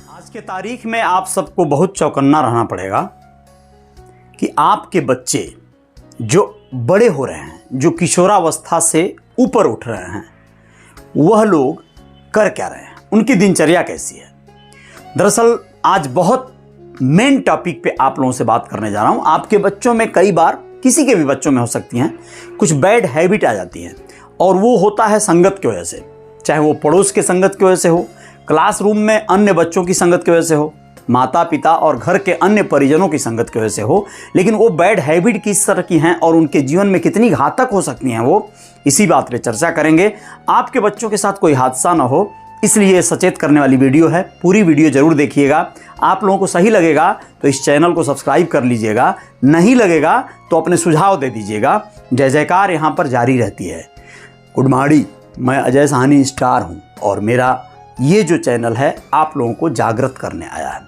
आज के तारीख में आप सबको बहुत चौकन्ना रहना पड़ेगा कि आपके बच्चे जो बड़े हो रहे हैं, जो किशोरावस्था से ऊपर उठ रहे हैं, वह लोग कर क्या रहे हैं, उनकी दिनचर्या कैसी है। दरअसल आज बहुत मेन टॉपिक पे आप लोगों से बात करने जा रहा हूं। आपके बच्चों में कई बार, किसी के भी बच्चों में हो सकती हैं, कुछ बैड हैबिट आ जाती है और वो होता है संगत की वजह से। चाहे वो पड़ोस के संगत की वजह से हो, क्लासरूम में अन्य बच्चों की संगत की वजह से हो, माता पिता और घर के अन्य परिजनों की संगत की वजह से हो। लेकिन वो बैड हैबिट किस तरह की हैं और उनके जीवन में कितनी घातक हो सकती हैं, वो इसी बात पे चर्चा करेंगे। आपके बच्चों के साथ कोई हादसा ना हो, इसलिए सचेत करने वाली वीडियो है। पूरी वीडियो जरूर देखिएगा। आप लोगों को सही लगेगा तो इस चैनल को सब्सक्राइब कर लीजिएगा, नहीं लगेगा तो अपने सुझाव दे दीजिएगा। जय जयकार यहाँ पर जारी रहती है। गुड मॉर्निंग, मैं अजय साहनी स्टार हूँ और मेरा ये जो चैनल है आप लोगों को जागृत करने आया है।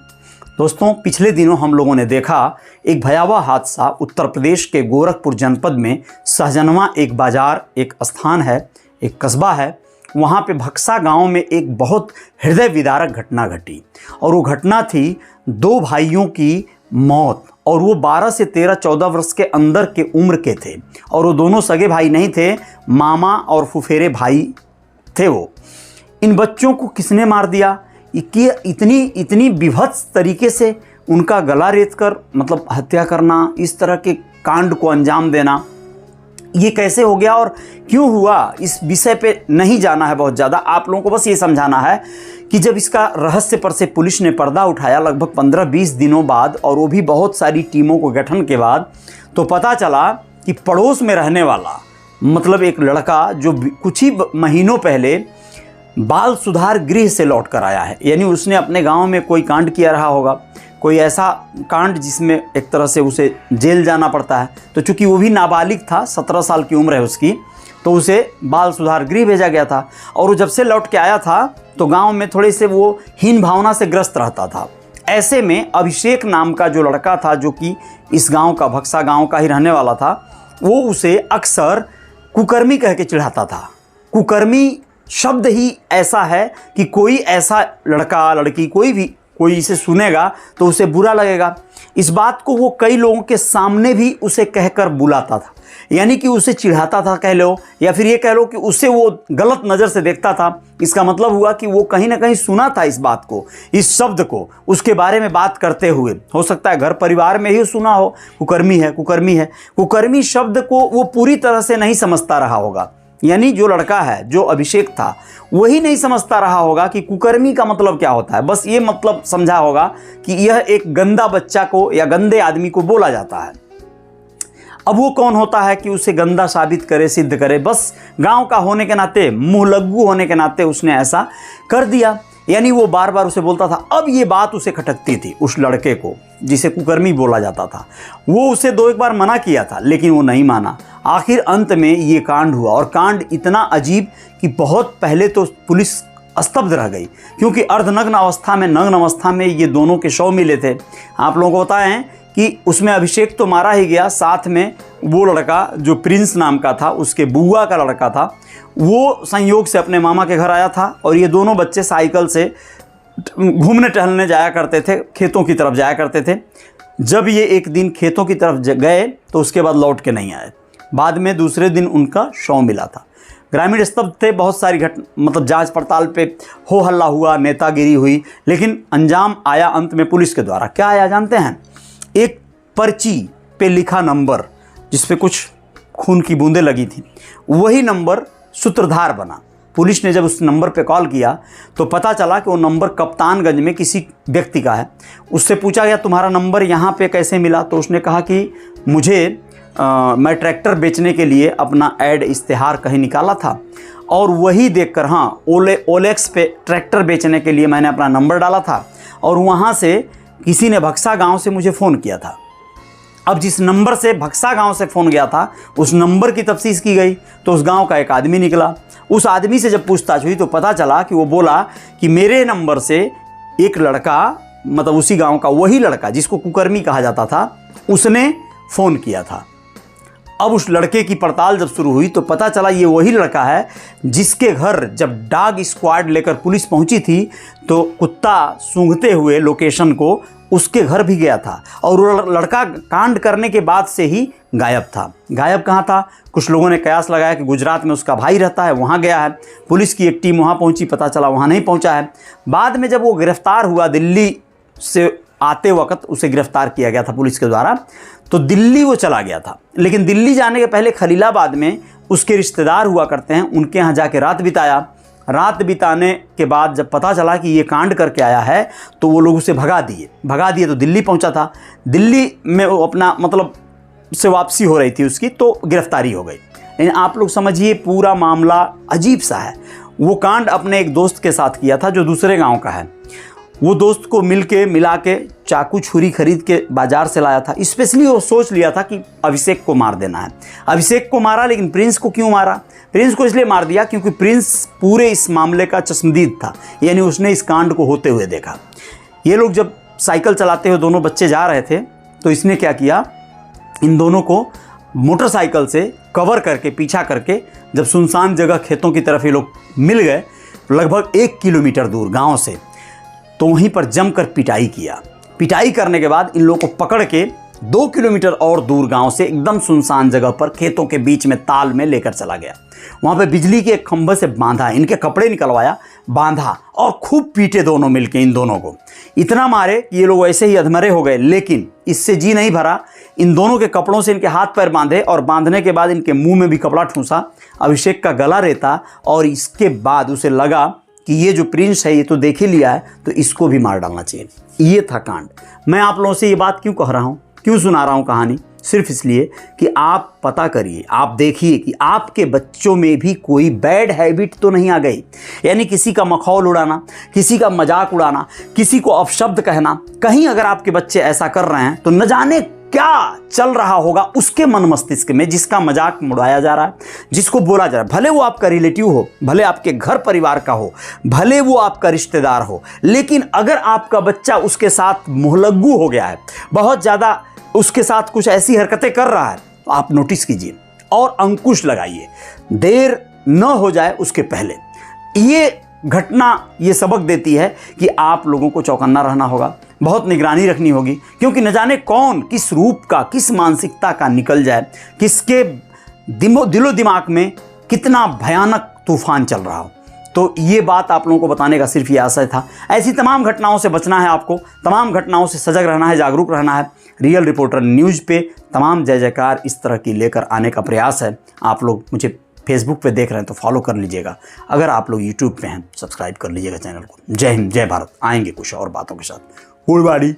दोस्तों, पिछले दिनों हम लोगों ने देखा एक भयावह हादसा उत्तर प्रदेश के गोरखपुर जनपद में सहजनवा, एक बाजार, एक स्थान है, एक कस्बा है, वहाँ पे भक्सा गांव में एक बहुत हृदय विदारक घटना घटी। और वो घटना थी दो भाइयों की मौत, और वो 12 से 13-14 वर्ष के अंदर के उम्र के थे। और वो दोनों सगे भाई नहीं थे, मामा और फुफेरे भाई थे। वो इन बच्चों को किसने मार दिया, कि इतनी विभत्स तरीके से उनका गला रेत कर मतलब हत्या करना, इस तरह के कांड को अंजाम देना, ये कैसे हो गया और क्यों हुआ, इस विषय पे नहीं जाना है बहुत ज़्यादा। आप लोगों को बस ये समझाना है कि जब इसका रहस्य पर से पुलिस ने पर्दा उठाया लगभग 15-20 दिनों बाद, और वो भी बहुत सारी टीमों को गठन के बाद, तो पता चला कि पड़ोस में रहने वाला मतलब एक लड़का जो कुछ ही महीनों पहले बाल सुधार गृह से लौट कर आया है। यानी उसने अपने गांव में कोई कांड किया रहा होगा, कोई ऐसा कांड जिसमें एक तरह से उसे जेल जाना पड़ता है। तो चूंकि वो भी नाबालिग था, 17 साल की उम्र है उसकी, तो उसे बाल सुधार गृह भेजा गया था। और वो जब से लौट के आया था तो गांव में थोड़े से वो हीन भावना से ग्रस्त रहता था। ऐसे में अभिषेक नाम का जो लड़का था, जो कि इस गाँव का, भक्सा गाँव का ही रहने वाला था, वो उसे अक्सर कुकर्मी कह के चिढ़ाता था। कुकर्मी शब्द ही ऐसा है कि कोई ऐसा लड़का, लड़की, कोई इसे सुनेगा तो उसे बुरा लगेगा। इस बात को वो कई लोगों के सामने भी उसे कहकर बुलाता था, यानी कि उसे चिढ़ाता था कह लो, या फिर ये कह लो कि उसे वो गलत नज़र से देखता था। इसका मतलब हुआ कि वो कहीं ना कहीं सुना था इस बात को, इस शब्द को, उसके बारे में बात करते हुए। हो सकता है घर परिवार में ही सुना हो, कुकर्मी है, कुकर्मी है। कुकर्मी शब्द को वो पूरी तरह से नहीं समझता रहा होगा, यानी जो लड़का है, जो अभिषेक था, वही नहीं समझता रहा होगा कि कुकर्मी का मतलब क्या होता है। बस ये मतलब समझा होगा कि यह एक गंदा बच्चा को या गंदे आदमी को बोला जाता है। अब वो कौन होता है कि उसे गंदा साबित करे, सिद्ध करे। बस गांव का होने के नाते, मुंहलग्गू होने के नाते उसने ऐसा कर दिया। यानी वो बार बार उसे बोलता था। अब ये बात उसे खटकती थी, उस लड़के को जिसे कुकर्मी बोला जाता था। वो उसे 2-1 बार मना किया था, लेकिन वो नहीं माना। आखिर अंत में ये कांड हुआ, और कांड इतना अजीब कि बहुत पहले तो पुलिस स्तब्ध रह गई, क्योंकि अर्धनग्न अवस्था में, नग्न अवस्था में ये दोनों के शव मिले थे। आप लोगों को बताएं कि उसमें अभिषेक तो मारा ही गया, साथ में वो लड़का जो प्रिंस नाम का था, उसके बुआ का लड़का था, वो संयोग से अपने मामा के घर आया था। और ये दोनों बच्चे साइकिल से घूमने टहलने जाया करते थे, खेतों की तरफ जाया करते थे। जब ये एक दिन खेतों की तरफ गए तो उसके बाद लौट के नहीं आए। बाद में दूसरे दिन उनका शव मिला था। ग्रामीण स्तब्ध थे, बहुत सारी मतलब जांच पड़ताल पे हो हल्ला हुआ, नेतागिरी हुई, लेकिन अंजाम आया अंत में पुलिस के द्वारा। क्या आया जानते हैं? एक पर्ची पे लिखा नंबर, जिस पे कुछ खून की बूंदें लगी थी, वही नंबर सूत्रधार बना। पुलिस ने जब उस नंबर पे कॉल किया तो पता चला कि वो नंबर कप्तानगंज में किसी व्यक्ति का है। उससे पूछा गया तुम्हारा नंबर यहाँ पे कैसे मिला? तो उसने कहा कि मुझे मैं ट्रैक्टर बेचने के लिए अपना ऐड इश्तेहार कहीं निकाला था, और वही देखकर, हाँ, ओलेक्स पे ट्रैक्टर बेचने के लिए मैंने अपना नंबर डाला था, और वहाँ से किसी ने भक्सा गांव से मुझे फ़ोन किया था। अब जिस नंबर से भक्सा गांव से फ़ोन गया था, उस नंबर की तफ्तीश की गई तो उस गांव का एक आदमी निकला। उस आदमी से जब पूछताछ हुई तो पता चला कि वो बोला कि मेरे नंबर से एक लड़का, मतलब उसी गांव का वही लड़का जिसको कुकर्मी कहा जाता था, उसने फ़ोन किया था। अब उस लड़के की पड़ताल जब शुरू हुई तो पता चला ये वही लड़का है जिसके घर जब डॉग स्क्वाड लेकर पुलिस पहुंची थी तो कुत्ता सूंघते हुए लोकेशन को उसके घर भी गया था, और वो लड़का कांड करने के बाद से ही गायब था। गायब कहाँ था? कुछ लोगों ने कयास लगाया कि गुजरात में उसका भाई रहता है, वहाँ गया है। पुलिस की एक टीम वहाँ पहुँची, पता चला वहाँ नहीं पहुँचा है। बाद में जब वो गिरफ्तार हुआ, दिल्ली से आते वक्त उसे गिरफ्तार किया गया था पुलिस के द्वारा, तो दिल्ली वो चला गया था। लेकिन दिल्ली जाने के पहले खलीलाबाद में उसके रिश्तेदार हुआ करते हैं, उनके यहाँ जाके रात बिताया। रात बिताने के बाद जब पता चला कि ये कांड करके आया है तो वो लोग उसे भगा दिए तो दिल्ली पहुंचा था। दिल्ली में वो अपना मतलब से वापसी हो रही थी उसकी, तो गिरफ्तारी हो गई। लेकिन आप लोग समझिए पूरा मामला अजीब सा है। वो कांड अपने एक दोस्त के साथ किया था जो दूसरे गांव का है। वो दोस्त को मिला के चाकू छुरी खरीद के बाजार से लाया था। स्पेशली वो सोच लिया था कि अभिषेक को मार देना है। अभिषेक को मारा, लेकिन प्रिंस को क्यों मारा? प्रिंस को इसलिए मार दिया क्योंकि प्रिंस पूरे इस मामले का चश्मदीद था, यानी उसने इस कांड को होते हुए देखा। ये लोग जब साइकिल चलाते हुए दोनों बच्चे जा रहे थे तो इसने क्या किया, इन दोनों को मोटरसाइकिल से कवर करके पीछा करके जब सुनसान जगह खेतों की तरफ ये लोग मिल गए लगभग 1 किलोमीटर दूर गाँव से, तो वहीं पर जमकर पिटाई किया। पिटाई करने के बाद इन लोगों को पकड़ के 2 किलोमीटर और दूर गांव से एकदम सुनसान जगह पर खेतों के बीच में ताल में लेकर चला गया। वहां पे बिजली के एक खंभे से बांधा, इनके कपड़े निकलवाया, बांधा और खूब पीटे दोनों मिलके इन दोनों को। इतना मारे कि ये लोग ऐसे ही अधमरे हो गए। लेकिन इससे जी नहीं भरा, इन दोनों के कपड़ों से इनके हाथ पैर बांधे और बांधने के बाद इनके मुंह में भी कपड़ा ठूंसा, अभिषेक का गला रेता, और इसके बाद उसे लगा कि ये जो प्रिंस है ये तो देख ही लिया है तो इसको भी मार डालना चाहिए। ये था कांड। मैं आप लोगों से ये बात क्यों कह रहा हूँ, क्यों सुना रहा हूँ कहानी? सिर्फ इसलिए कि आप पता करिए, आप देखिए कि आपके बच्चों में भी कोई बैड हैबिट तो नहीं आ गई। यानी किसी का मखौल उड़ाना, किसी का मजाक उड़ाना, किसी को अपशब्द कहना। कहीं अगर आपके बच्चे ऐसा कर रहे हैं तो न जाने क्या चल रहा होगा उसके मन मस्तिष्क में, जिसका मजाक उड़ाया जा रहा है, जिसको बोला जा रहा है। भले वो आपका रिलेटिव हो, भले आपके घर परिवार का हो, भले वो आपका रिश्तेदार हो, लेकिन अगर आपका बच्चा उसके साथ मुहलग्गू हो गया है, बहुत ज़्यादा उसके साथ कुछ ऐसी हरकतें कर रहा है, तो आप नोटिस कीजिए और अंकुश लगाइए, देर न हो जाए उसके पहले। ये घटना ये सबक देती है कि आप लोगों को चौकन्ना रहना होगा, बहुत निगरानी रखनी होगी, क्योंकि न जाने कौन किस रूप का, किस मानसिकता का निकल जाए, किसके दिलो दिमाग में कितना भयानक तूफान चल रहा हो। तो ये बात आप लोगों को बताने का सिर्फ ये आशय था। ऐसी तमाम घटनाओं से बचना है आपको, तमाम घटनाओं से सजग रहना है, जागरूक रहना है। रियल रिपोर्टर न्यूज़ पे तमाम जय जयकार इस तरह की लेकर आने का प्रयास है। आप लोग मुझे फेसबुक पे देख रहे हैं तो फॉलो कर लीजिएगा, अगर आप लोग यूट्यूब पे हैं सब्सक्राइब कर लीजिएगा चैनल को। जय हिंद, जय भारत। आएंगे कुछ और बातों के साथ। गुड बाड़ी।